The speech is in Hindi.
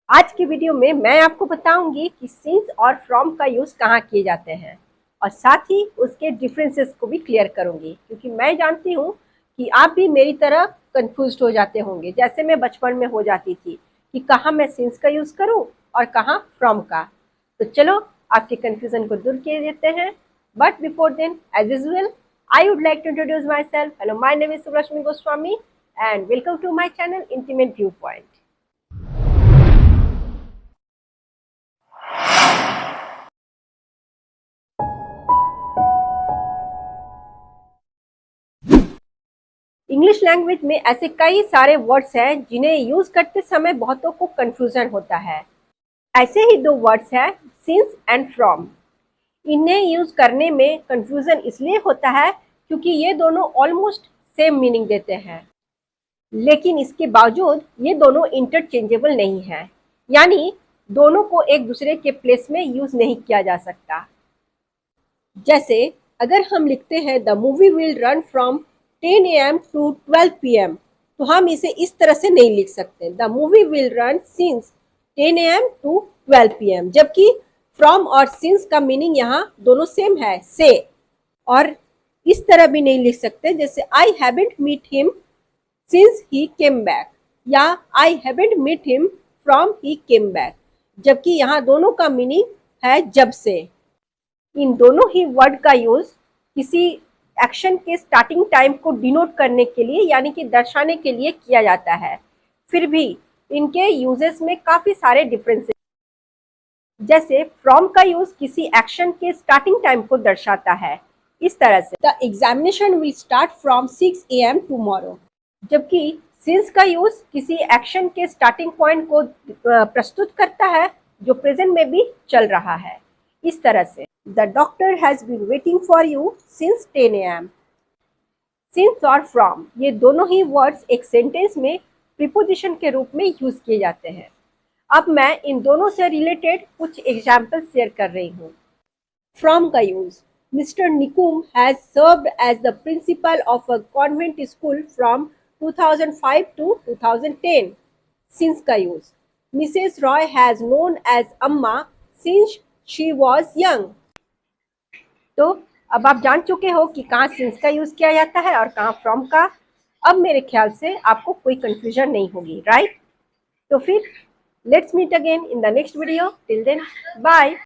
आज की वीडियो में मैं आपको बताऊंगी कि सिंस और फ्रॉम का यूज कहाँ किए जाते हैं और साथ ही उसके डिफरेंसेस को भी क्लियर करूंगी, क्योंकि मैं जानती हूँ कि आप भी मेरी तरह कंफ्यूज्ड हो जाते होंगे, जैसे मैं बचपन में हो जाती थी कि कहाँ मैं सिंस का यूज करूँ और कहाँ फ्रॉम का। तो चलो आपके कंफ्यूजन को दूर किए देते हैं। But before then, as usual, I would like to introduce myself. Hello, my name is Subrashmi Goswami and welcome to my channel intimate view point. English language में ऐसे कई सारे वर्ड्स हैं जिन्हें यूज करते समय बहुतों को कंफ्यूजन होता है। ऐसे ही दो वर्ड्स हैं, सिंस एंड फ्रॉम। इन्हें यूज करने में कंफ्यूजन इसलिए होता है क्योंकि ये दोनों ऑलमोस्ट सेम मीनिंग देते हैं, लेकिन इसके बावजूद ये दोनों इंटरचेंजेबल नहीं हैं, यानी दोनों को एक दूसरे के प्लेस में यूज नहीं किया जा सकता। जैसे अगर हम लिखते हैं the movie will run from 10 AM to 12 PM, तो हम इसे इस तरह से नहीं लिख सकते, the movie will run since 10 AM to 12 PM, जबकि फ्रॉम और सिंस का मीनिंग यहाँ दोनों सेम है, से। और इस तरह भी नहीं लिख सकते, जैसे I haven't meet him since he came back या I haven't meet him from he came back, जबकि यहाँ दोनों का मीनिंग है जब से। इन दोनों ही वर्ड का यूज किसी एक्शन के स्टार्टिंग टाइम को डिनोट करने के लिए, यानी कि दर्शाने के लिए किया जाता है। फिर भी इनके यूजेस में काफी सारे डिफरेंसेस। जैसे फ्रॉम का यूज किसी एक्शन के स्टार्टिंग टाइम को दर्शाता है, इस तरह से the examination will start from 6 AM tomorrow, जबकि सिंस का यूज किसी एक्शन के स्टार्टिंग पॉइंट को प्रस्तुत करता है जो प्रेजेंट में भी चल रहा है। इस तरह से the doctor has been waiting for you since 10 AM। Since और फ्रॉम ये दोनों ही वर्ड्स एक सेंटेंस में प्रीपोजिशन के रूप में यूज किए जाते हैं। अब मैं इन दोनों से रिलेटेड कुछ एग्जाम्पल शेयर कर रही हूँ। फ्रॉम का use, Mister Nikum has served as the principal of a convent school from 2005 to 2010। Since का use, Mrs Roy has known as Amma since she was young. तो अब आप जान चुके हो कि कहाँ सिंस का यूज किया जाता है और कहाँ फ्रॉम का। अब मेरे ख्याल से आपको कोई कंफ्यूजन नहीं होगी, राइट? तो फिर let's meet again in the next video. Till then, bye.